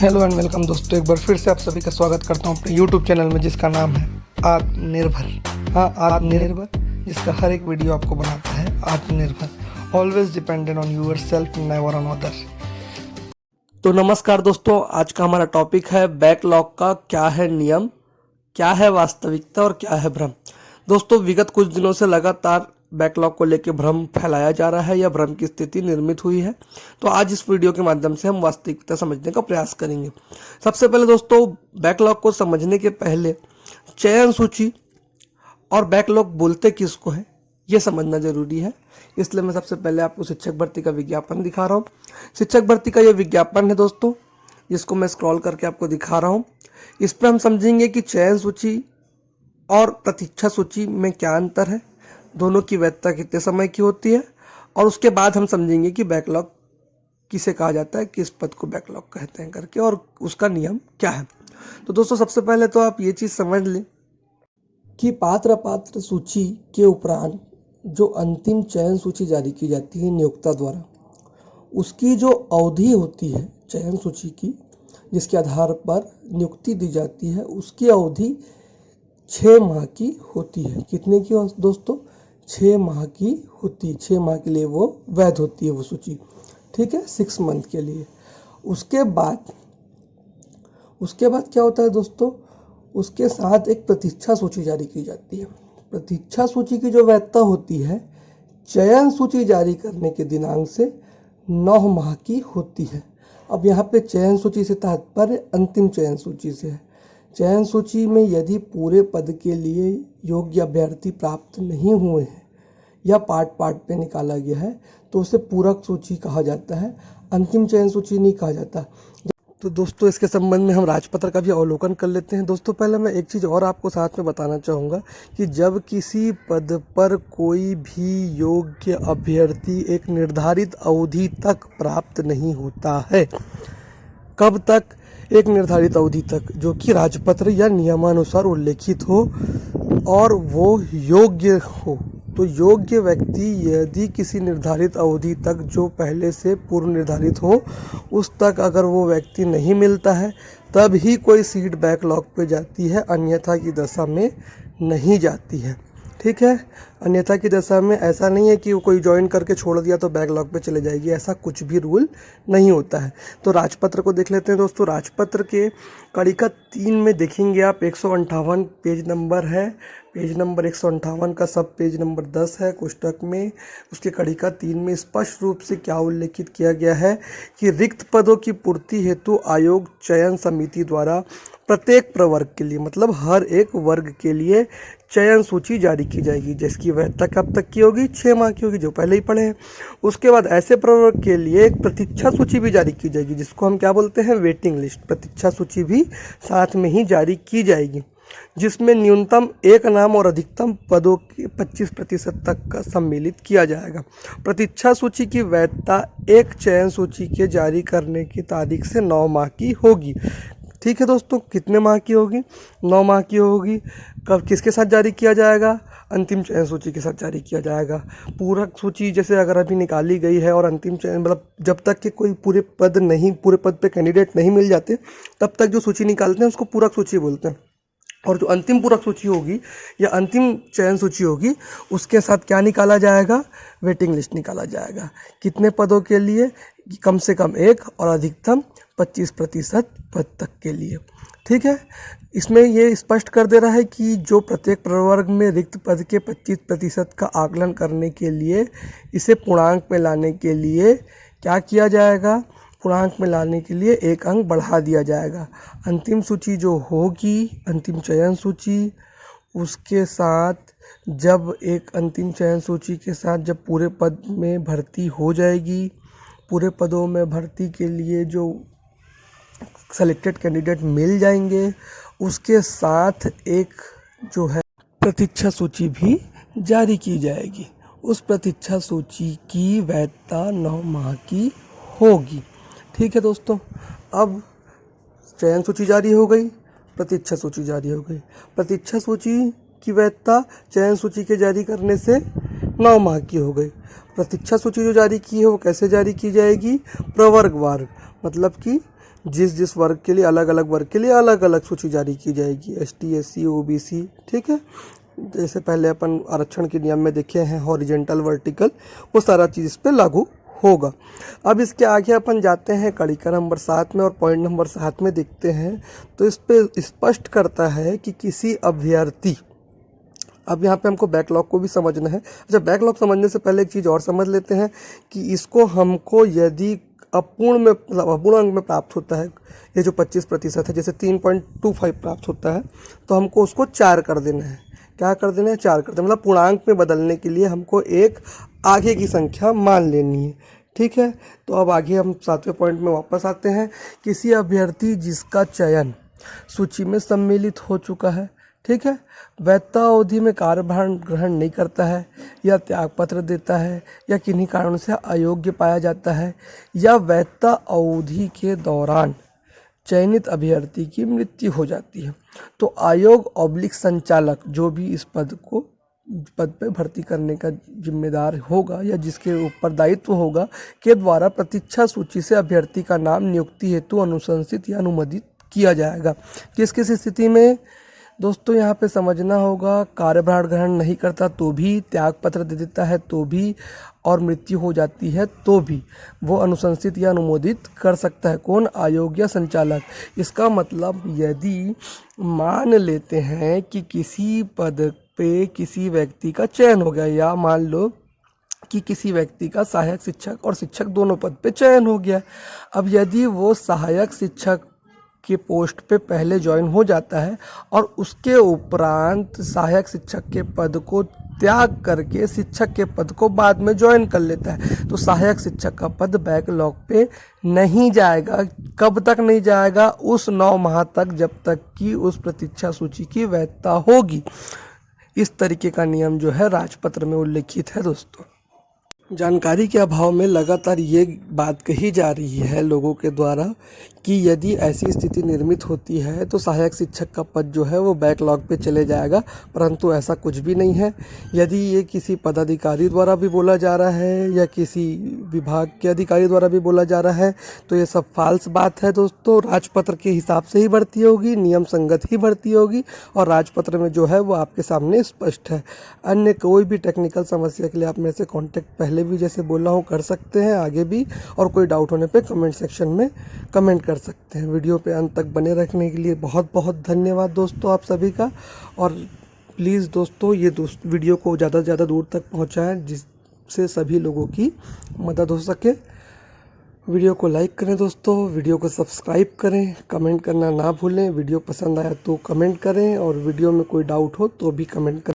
Hello and welcome दोस्तों, एक बार फिर से आप सभी का स्वागत करता हूं अपने यूट्यूब चैनल में जिसका नाम है आत्मनिर्भर। हाँ, आत्मनिर्भर, जिसका हर एक वीडियो आपको बनाता है आत्मनिर्भर। Always dependent on yourself, never on other. तो नमस्कार दोस्तों, आज का हमारा टॉपिक है बैकलॉग का क्या है नियम, क्या है वास्तविकता और क्या है भ्रम। दोस्तों, विगत कुछ दिनों से लगातार बैकलॉग को लेकर भ्रम फैलाया जा रहा है या भ्रम की स्थिति निर्मित हुई है। तो आज इस वीडियो के माध्यम से हम वास्तविकता समझने का प्रयास करेंगे। सबसे पहले दोस्तों, बैकलॉग को समझने के पहले चयन सूची और बैकलॉग बोलते किसको है ये समझना जरूरी है। इसलिए मैं सबसे पहले आपको शिक्षक भर्ती का विज्ञापन दिखा रहा हूँ। शिक्षक भर्ती का ये विज्ञापन है दोस्तों, जिसको मैं स्क्रॉल करके आपको दिखा रहा हूँ। इस पर हम समझेंगे कि चयन सूची और प्रतीक्षा सूची में क्या अंतर है, दोनों की वैधता कितने समय की होती है, और उसके बाद हम समझेंगे कि बैकलॉग किसे कहा जाता है, किस पद को बैकलॉग कहते हैं करके, और उसका नियम क्या है। तो दोस्तों, सबसे पहले तो आप ये चीज़ समझ लें कि पात्र सूची के उपरांत जो अंतिम चयन सूची जारी की जाती है नियोक्ता द्वारा, उसकी जो अवधि होती है चयन सूची की, जिसके आधार पर नियुक्ति दी जाती है, उसकी अवधि 6 माह की होती है। कितने की दोस्तों? 6 माह की होती है। 6 माह के लिए वो वैध होती है वो सूची, ठीक है, 6 मंथ के लिए। उसके बाद क्या होता है दोस्तों? उसके साथ एक प्रतीक्षा सूची जारी की जाती है। प्रतीक्षा सूची की जो वैधता होती है चयन सूची जारी करने के दिनांक से 9 माह की होती है। अब यहाँ पे चयन सूची से तात्पर्य अंतिम चयन सूची से है। चयन सूची में यदि पूरे पद के लिए योग्य अभ्यर्थी प्राप्त नहीं हुए हैं या पार्ट पे निकाला गया है तो उसे पूरक सूची कहा जाता है, अंतिम चयन सूची नहीं कहा जाता। तो दोस्तों, इसके संबंध में हम राजपत्र का भी अवलोकन कर लेते हैं। दोस्तों, पहले मैं एक चीज़ और आपको साथ में बताना चाहूँगा कि जब किसी पद पर कोई भी योग्य अभ्यर्थी एक निर्धारित अवधि तक प्राप्त नहीं होता है, कब तक? एक निर्धारित अवधि तक, जो कि राजपत्र या नियमानुसार उल्लेखित हो और वो योग्य हो। तो योग्य व्यक्ति यदि किसी निर्धारित अवधि तक, जो पहले से पूर्व निर्धारित हो, उस तक अगर वो व्यक्ति नहीं मिलता है तब ही कोई सीट बैकलॉग पे जाती है, अन्यथा की दशा में नहीं जाती है, ठीक है। अन्यथा की दशा में ऐसा नहीं है कि वो कोई ज्वाइन करके छोड़ दिया तो बैकलॉग पे चले जाएगी, ऐसा कुछ भी रूल नहीं होता है। तो राजपत्र को देख लेते हैं दोस्तों। राजपत्र के कड़िका 3 में देखेंगे आप 158 पेज नंबर है। पेज नंबर 158 का सब पेज नंबर 10 है कोष्टक में। उसके कड़िका 3 में स्पष्ट रूप से क्या उल्लेखित किया गया है कि रिक्त पदों की पूर्ति हेतु आयोग चयन समिति द्वारा प्रत्येक प्रवर्ग के लिए, मतलब हर एक वर्ग के लिए चयन सूची जारी की जाएगी, जिसकी वैधता कब तक की होगी? 6 माह की होगी, जो पहले ही पढ़े हैं। उसके बाद ऐसे प्रवर्ग के लिए एक प्रतीक्षा सूची भी जारी की जाएगी, जिसको हम क्या बोलते हैं? Waiting list. प्रतीक्षा सूची भी साथ में ही जारी की जाएगी, जिसमें न्यूनतम एक नाम और अधिकतम पदों के 25% तक का सम्मिलित किया जाएगा। प्रतीक्षा सूची की वैधता एक चयन सूची के जारी करने की तारीख से 9 माह की होगी, ठीक है दोस्तों। कितने माह की होगी? 9 माह की होगी। कब, किसके साथ जारी किया जाएगा? अंतिम चयन सूची के साथ जारी किया जाएगा। पूरक सूची जैसे अगर अभी निकाली गई है और अंतिम चयन, मतलब जब तक कि कोई पूरे पद पे कैंडिडेट नहीं मिल जाते तब तक जो सूची निकालते हैं उसको पूरक सूची बोलते हैं। और जो अंतिम पूरक सूची होगी या अंतिम चयन सूची होगी, उसके साथ क्या निकाला जाएगा? वेटिंग लिस्ट निकाला जाएगा। कितने पदों के लिए? कम से कम 1 और अधिकतम 25% पद तक के लिए, ठीक है। इसमें ये स्पष्ट कर दे रहा है कि जो प्रत्येक प्रवर्ग में रिक्त पद के 25% का आकलन करने के लिए, इसे पूर्णांक में लाने के लिए क्या किया जाएगा? पूर्णांक में लाने के लिए 1 अंक बढ़ा दिया जाएगा। अंतिम सूची जो होगी, अंतिम चयन सूची, उसके साथ जब एक अंतिम चयन सूची के साथ जब पूरे पद में भर्ती हो जाएगी, पूरे पदों में भर्ती के लिए जो सेलेक्टेड कैंडिडेट मिल जाएंगे, उसके साथ एक जो है प्रतीक्षा सूची भी जारी की जाएगी। उस प्रतीक्षा सूची की वैधता 9 माह की होगी, ठीक है दोस्तों। अब चयन सूची जारी हो गई, प्रतीक्षा सूची जारी हो गई। प्रतीक्षा सूची की वैधता चयन सूची के जारी करने से 9 माह की हो गई। प्रतीक्षा सूची जो जारी की है वो कैसे जारी की जाएगी? प्रवर्गवार, मतलब कि जिस जिस वर्ग के लिए अलग अलग वर्ग के लिए अलग अलग सूची जारी की जाएगी, ST SC OBC, ठीक है। जैसे पहले अपन आरक्षण के नियम में देखे हैं हॉरिजेंटल वर्टिकल, वो सारा चीज़ इस पर लागू होगा। अब इसके आगे अपन जाते हैं कड़िका नंबर 7 में और पॉइंट नंबर 7 में देखते हैं, तो इस पे स्पष्ट करता है कि किसी अभ्यर्थी, अब यहाँ पे हमको बैकलॉग को भी समझना है। अच्छा, बैकलॉग समझने से पहले एक चीज़ और समझ लेते हैं कि इसको हमको यदि अपूर्ण में मतलब अपूर्ण अंक में प्राप्त होता है, ये जो 25% है, जैसे 3.25 प्राप्त होता है, तो हमको उसको 4 कर देना है। क्या कर देना है? 4 कर देना, मतलब पूर्णांक में बदलने के लिए हमको एक आगे की संख्या मान लेनी है, ठीक है। तो अब आगे हम 7वें पॉइंट में वापस आते हैं। किसी अभ्यर्थी जिसका चयन सूची में सम्मिलित हो चुका है, ठीक है, वैधता अवधि में कार्यभार ग्रहण नहीं करता है, या त्यागपत्र देता है, या किन्हीं कारणों से अयोग्य पाया जाता है, या वैधता अवधि के दौरान चयनित अभ्यर्थी की मृत्यु हो जाती है, तो आयोग ऑब्लिक संचालक जो भी इस पद पे भर्ती करने का जिम्मेदार होगा या जिसके ऊपर दायित्व होगा, के द्वारा प्रतीक्षा सूची से अभ्यर्थी का नाम नियुक्ति हेतु अनुशंसित या अनुमोदित किया जाएगा। किस किस स्थिति में दोस्तों यहाँ पे समझना होगा, कार्यभार ग्रहण नहीं करता तो भी, त्यागपत्र दे देता है तो भी, और मृत्यु हो जाती है तो भी वो अनुशंसित या अनुमोदित कर सकता है। कौन? आयोग या संचालक। इसका मतलब यदि मान लेते हैं कि किसी पद पे किसी व्यक्ति का चयन हो गया, या मान लो कि किसी व्यक्ति का सहायक शिक्षक और शिक्षक दोनों पद पे चयन हो गया, अब यदि वो सहायक शिक्षक के पोस्ट पे पहले ज्वाइन हो जाता है और उसके उपरांत सहायक शिक्षक के पद को त्याग करके शिक्षक के पद को बाद में ज्वाइन कर लेता है, तो सहायक शिक्षक का पद बैकलॉग पे नहीं जाएगा। कब तक नहीं जाएगा? उस 9 माह तक जब तक कि उस प्रतीक्षा सूची की वैधता होगी। इस तरीके का नियम जो है राजपत्र में उल्लिखित है दोस्तों। जानकारी के अभाव में लगातार ये बात कही जा रही है लोगों के द्वारा कि यदि ऐसी स्थिति निर्मित होती है तो सहायक शिक्षक का पद जो है वो बैकलॉग पे चले जाएगा, परंतु ऐसा कुछ भी नहीं है। यदि ये किसी पदाधिकारी द्वारा भी बोला जा रहा है या किसी विभाग के अधिकारी द्वारा भी बोला जा रहा है, तो ये सब फाल्स बात है दोस्तों। राजपत्र के हिसाब से ही भर्ती होगी, नियम संगत ही भर्ती होगी, और राजपत्र में जो है वो आपके सामने स्पष्ट है। अन्य कोई भी टेक्निकल समस्या के लिए आप मेरे से कॉन्टैक्ट पहले भी जैसे बोला हूँ कर सकते हैं, आगे भी, और कोई डाउट होने पे कमेंट सेक्शन में कमेंट कर सकते हैं। वीडियो पे अंत तक बने रखने के लिए बहुत बहुत धन्यवाद दोस्तों आप सभी का। और प्लीज़ दोस्तों ये वीडियो को ज़्यादा से ज़्यादा दूर तक पहुँचाएँ जिससे सभी लोगों की मदद हो सके। वीडियो को लाइक करें दोस्तों, वीडियो को सब्सक्राइब करें, कमेंट करना ना भूलें। वीडियो पसंद आया तो कमेंट करें, और वीडियो में कोई डाउट हो तो भी कमेंट करें।